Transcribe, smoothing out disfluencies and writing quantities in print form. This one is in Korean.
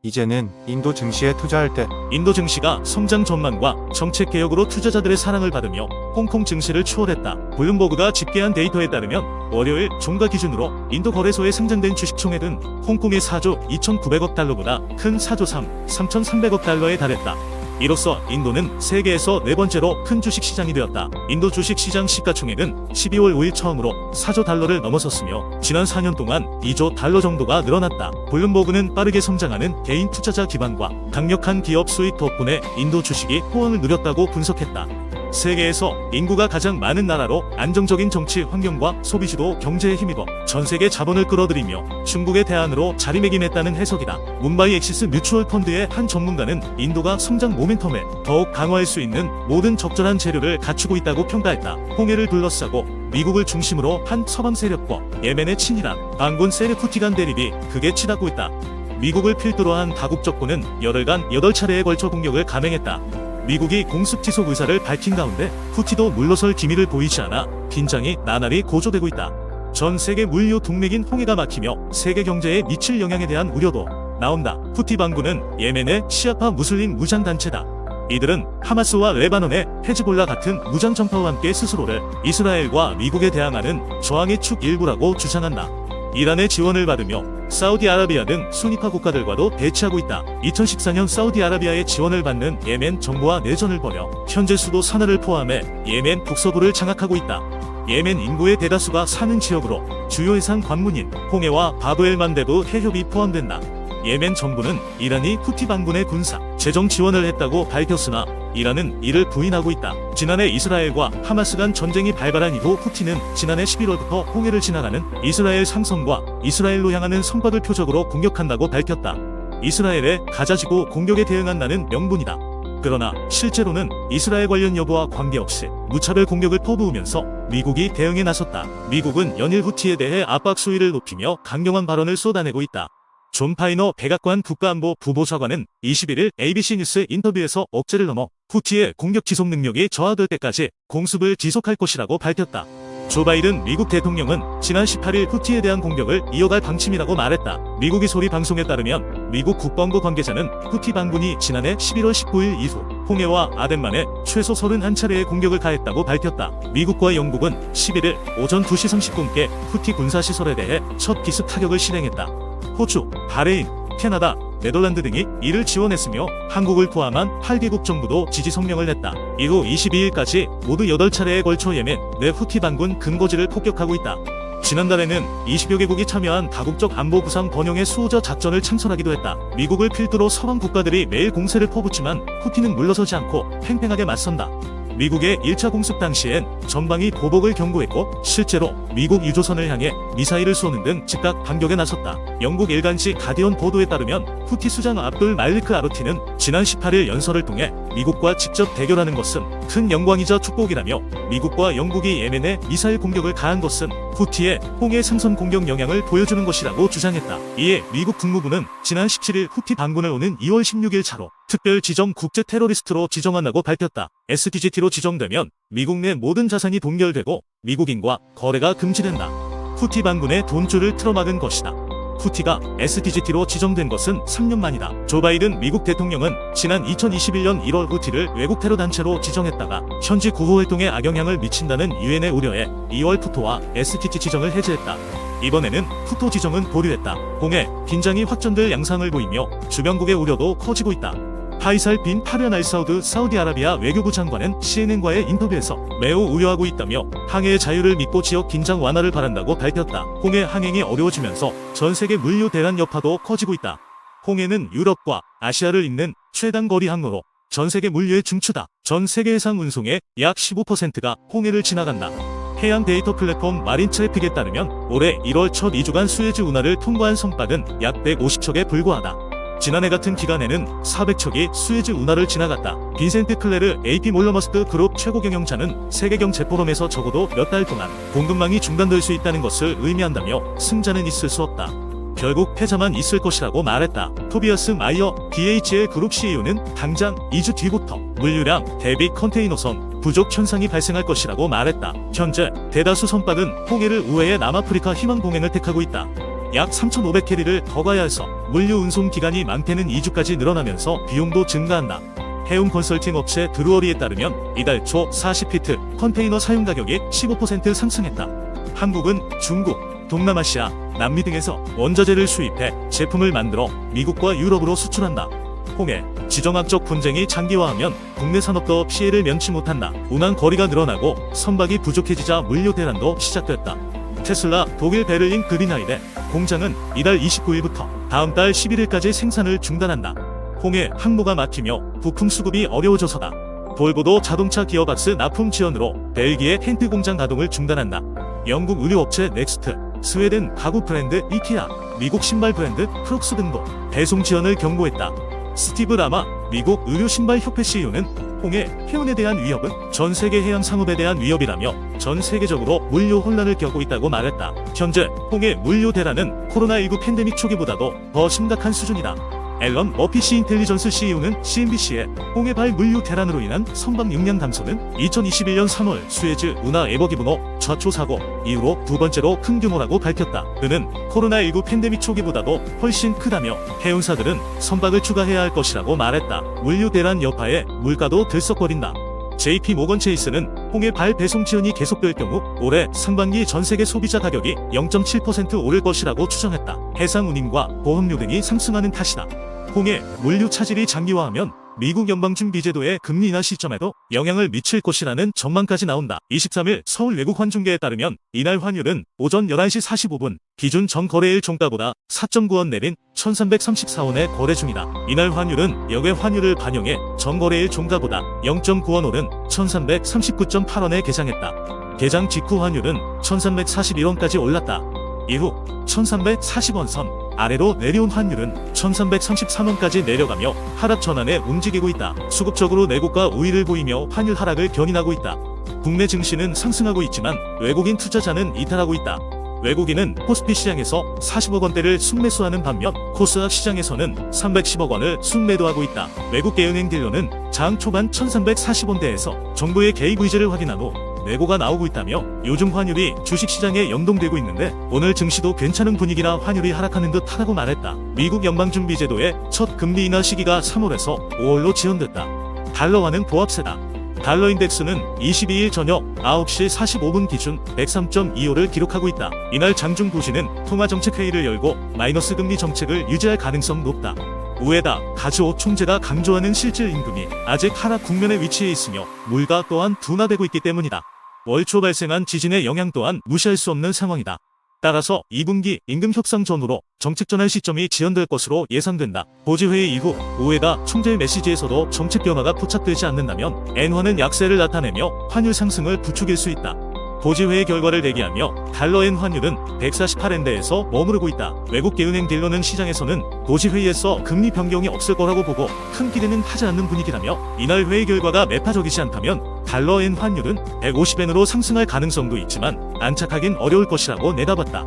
이제는 인도 증시에 투자할 때 인도 증시가 성장 전망과 정책 개혁으로 투자자들의 사랑을 받으며 홍콩 증시를 추월했다. 블룸버그가 집계한 데이터에 따르면 월요일 종가 기준으로 인도 거래소에 상장된 주식 총액은 홍콩의 4조 2,900억 달러보다 큰 4조 3,300억 달러에 달했다. 이로써 인도는 세계에서 네 번째로 큰 주식시장이 되었다. 인도 주식시장 시가총액은 12월 5일 처음으로 4조 달러를 넘어섰으며 지난 4년 동안 2조 달러 정도가 늘어났다. 블룸버그는 빠르게 성장하는 개인 투자자 기반과 강력한 기업 수익 덕분에 인도 주식이 호황을 누렸다고 분석했다. 세계에서 인구가 가장 많은 나라로 안정적인 정치 환경과 소비주도 경제에 힘입어 전 세계 자본을 끌어들이며 중국의 대안으로 자리매김했다는 해석이다. 문바이 엑시스 뮤추얼 펀드의 한 전문가는 인도가 성장 모멘텀을 더욱 강화할 수 있는 모든 적절한 재료를 갖추고 있다고 평가했다. 홍해를 둘러싸고 미국을 중심으로 한 서방 세력과 예멘의 친이란 반군 세력 후티 간 대립이 극에 치닫고 있다. 미국을 필두로 한 다국 적군은 열흘간 8차례에 걸쳐 공격을 감행했다. 미국이 공습 지속 의사를 밝힌 가운데 후티도 물러설 기미를 보이지 않아 긴장이 나날이 고조되고 있다. 전 세계 물류 동맥인 홍해가 막히며 세계 경제에 미칠 영향에 대한 우려도 나온다. 후티 반군은 예멘의 시아파 무슬림 무장단체다. 이들은 하마스와 레바논의 헤즈볼라 같은 무장 정파와 함께 스스로를 이스라엘과 미국에 대항하는 저항의 축 일부라고 주장한다. 이란의 지원을 받으며 사우디아라비아 등 순위파 국가들과도 대치하고 있다. 2014년 사우디아라비아의 지원을 받는 예멘 정부와 내전을 벌여 현재 수도 사나를 포함해 예멘 북서부를 장악하고 있다. 예멘 인구의 대다수가 사는 지역으로 주요 해상 관문인 홍해와 바브엘 만데브 해협이 포함된다. 예멘 정부는 이란이 후티 반군의 군사, 재정 지원을 했다고 밝혔으나 이란은 이를 부인하고 있다. 지난해 이스라엘과 하마스 간 전쟁이 발발한 이후 후티는 지난해 11월부터 홍해를 지나가는 이스라엘 상선과 이스라엘로 향하는 선박을 표적으로 공격한다고 밝혔다. 이스라엘의 가자지구 공격에 대응한다는 명분이다. 그러나 실제로는 이스라엘 관련 여부와 관계없이 무차별 공격을 퍼부으면서 미국이 대응에 나섰다. 미국은 연일 후티에 대해 압박 수위를 높이며 강경한 발언을 쏟아내고 있다. 존 파이너 백악관 국가안보 부보좌관은 21일 ABC 뉴스 인터뷰에서 억제를 넘어 후티의 공격 지속 능력이 저하될 때까지 공습을 지속할 것이라고 밝혔다. 조 바이든 미국 대통령은 지난 18일 후티에 대한 공격을 이어갈 방침이라고 말했다. 미국의 소리 방송에 따르면 미국 국방부 관계자는 후티 반군이 지난해 11월 19일 이후 홍해와 아덴만에 최소 31차례의 공격을 가했다고 밝혔다. 미국과 영국은 11일 오전 2시 30분께 후티 군사시설에 대해 첫 기습 타격을 실행했다. 호주, 바레인, 캐나다, 네덜란드 등이 이를 지원했으며 한국을 포함한 8개국 정부도 지지 성명을 냈다. 이후 22일까지 모두 8차례에 걸쳐 예멘 내 후티 반군 근거지를 폭격하고 있다. 지난달에는 20여 개국이 참여한 다국적 안보 구상 번영의 수호자 작전을 창설하기도 했다. 미국을 필두로 서방 국가들이 매일 공세를 퍼붓지만 후티는 물러서지 않고 팽팽하게 맞선다. 미국의 1차 공습 당시엔 전방이 보복을 경고했고 실제로 미국 유조선을 향해 미사일을 쏘는 등 즉각 반격에 나섰다. 영국 일간지 가디언 보도에 따르면 후티 수장 압둘 말리크 아르티는 지난 18일 연설을 통해 미국과 직접 대결하는 것은 큰 영광이자 축복이라며 미국과 영국이 예멘에 미사일 공격을 가한 것은 후티의 홍해 상선 공격 영향을 보여주는 것이라고 주장했다. 이에 미국 국무부는 지난 17일 후티 반군을 오는 2월 16일 차로 특별 지정 국제 테러리스트로 지정한다고 밝혔다. SDGT로 지정되면 미국 내 모든 자산이 동결되고 미국인과 거래가 금지된다. 후티 반군의 돈줄을 틀어막은 것이다. 후티가 SDGT로 지정된 것은 3년 만이다. 조 바이든 미국 대통령은 지난 2021년 1월 후티를 외국 테러 단체로 지정했다가 현지 구호 활동에 악영향을 미친다는 유엔의 우려에 2월 푸토와 SDG 지정을 해제했다. 이번에는 푸토 지정은 보류했다. 홍해 긴장이 확전될 양상을 보이며 주변국의 우려도 커지고 있다. 파이살 빈 파르안 알 사우드 사우디아라비아 외교부 장관은 CNN과의 인터뷰에서 매우 우려하고 있다며 항해의 자유를 믿고 지역 긴장 완화를 바란다고 밝혔다. 홍해 항행이 어려워지면서 전 세계 물류 대란 여파도 커지고 있다. 홍해는 유럽과 아시아를 잇는 최단거리 항로로 전 세계 물류의 중추다. 전 세계 해상 운송의 약 15%가 홍해를 지나간다. 해양 데이터 플랫폼 마린 트래픽에 따르면 올해 1월 첫 2주간 수에즈 운하를 통과한 선박은 약 150척에 불과하다. 지난해 같은 기간에는 400척이 수에즈 운하를 지나갔다. 빈센트 클레르 AP 몰러머스크 그룹 최고 경영자는 세계경제 포럼에서 적어도 몇 달 동안 공급망이 중단될 수 있다는 것을 의미한다며 승자는 있을 수 없다. 결국 패자만 있을 것이라고 말했다. 토비아스 마이어 DHL 그룹 CEO는 당장 2주 뒤부터 물류량 대비 컨테이너선 부족 현상이 발생할 것이라고 말했다. 현재 대다수 선박은 홍해를 우회해 남아프리카 희망 동행을 택하고 있다. 약 3,500캐리를 더 가야 해서 물류 운송 기간이 많게는 2주까지 늘어나면서 비용도 증가한다. 해운 컨설팅 업체 드루어리에 따르면 이달 초 40피트 컨테이너 사용 가격이 15% 상승했다. 한국은 중국, 동남아시아, 남미 등에서 원자재를 수입해 제품을 만들어 미국과 유럽으로 수출한다. 홍해, 지정학적 분쟁이 장기화하면 국내 산업도 피해를 면치 못한다. 운항 거리가 늘어나고 선박이 부족해지자 물류 대란도 시작됐다. 테슬라 독일 베를린 그린하이데 공장은 이달 29일부터 다음 달 11일까지 생산을 중단한다. 홍해 항로가 막히며 부품 수급이 어려워져서다. 볼보도 자동차 기어박스 납품 지연으로 벨기에 텐트 공장 가동을 중단한다. 영국 의류업체 넥스트, 스웨덴 가구 브랜드 이케아, 미국 신발 브랜드 크록스 등도 배송 지연을 경고했다. 스티브 라마 미국 의류신발협회 CEO는 홍해 해운에 대한 위협은 전 세계 해양 상업에 대한 위협이라며 전 세계적으로 물류 혼란을 겪고 있다고 말했다. 현재 홍해 물류 대란은 코로나19 팬데믹 초기보다도 더 심각한 수준이다. 앨런 머피시 인텔리전스 CEO는 CNBC에 홍해발 물류 대란으로 인한 선박 용량 감소는 2021년 3월 수에즈 운하 에버기브너 좌초 사고 이후로 두 번째로 큰 규모라고 밝혔다. 그는 코로나19 팬데믹 초기보다도 훨씬 크다며 해운사들은 선박을 추가해야 할 것이라고 말했다. 물류 대란 여파에 물가도 들썩거린다. JP 모건 체이스는 홍해발 배송 지연이 계속될 경우 올해 상반기 전 세계 소비자 가격이 0.7% 오를 것이라고 추정했다. 해상 운임과 보험료 등이 상승하는 탓이다. 홍해 물류 차질이 장기화하면 미국 연방준비제도의 금리 인하 시점에도 영향을 미칠 것이라는 전망까지 나온다. 23일 서울 외국환중계에 따르면 이날 환율은 오전 11시 45분 기준 전 거래일 종가보다 4.9원 내린 1334원에 거래 중이다. 이날 환율은 역외 환율을 반영해 전 거래일 종가보다 0.9원 오른 1339.8원에 개장했다. 개장 직후 환율은 1341원까지 올랐다. 이후 1340원 선 아래로 내려온 환율은 1333원까지 내려가며 하락 전환에 움직이고 있다. 수급적으로 내국가 우위를 보이며 환율 하락을 견인하고 있다. 국내 증시는 상승하고 있지만 외국인 투자자는 이탈하고 있다. 외국인은 코스피 시장에서 40억 원대를 순매수하는 반면 코스닥 시장에서는 310억 원을 순매도하고 있다. 외국계 은행 딜러는 장 초반 1340원대에서 정부의 개입 의지를 확인한 후 매고가 나오고 있다며 요즘 환율이 주식시장에 연동되고 있는데 오늘 증시도 괜찮은 분위기라 환율이 하락하는 듯 하다고 말했다. 미국 연방준비제도의 첫 금리 인하 시기가 3월에서 5월로 지연됐다. 달러와는 보합세다. 달러 인덱스는 22일 저녁 9시 45분 기준 103.25를 기록하고 있다. 이날 장중 도시는 통화정책회의를 열고 마이너스 금리 정책을 유지할 가능성 높다. 우에다 가즈오 총재가 강조하는 실질 임금이 아직 하락 국면에 위치해 있으며 물가 또한 둔화되고 있기 때문이다. 월 초 발생한 지진의 영향 또한 무시할 수 없는 상황이다. 따라서 2분기 임금 협상 전후로 정책 전환 시점이 지연될 것으로 예상된다. 보지회의 이후 우에다 총재의 메시지에서도 정책 변화가 포착되지 않는다면 엔화는 약세를 나타내며 환율 상승을 부추길 수 있다. 보지회의 결과를 대기하며 달러엔 환율은 148엔대에서 머무르고 있다. 외국계 은행 딜러는 시장에서는 보지회의에서 금리 변경이 없을 거라고 보고 큰 기대는 하지 않는 분위기라며 이날 회의 결과가 매파적이지 않다면 달러엔 환율은 150엔으로 상승할 가능성도 있지만 안착하긴 어려울 것이라고 내다봤다.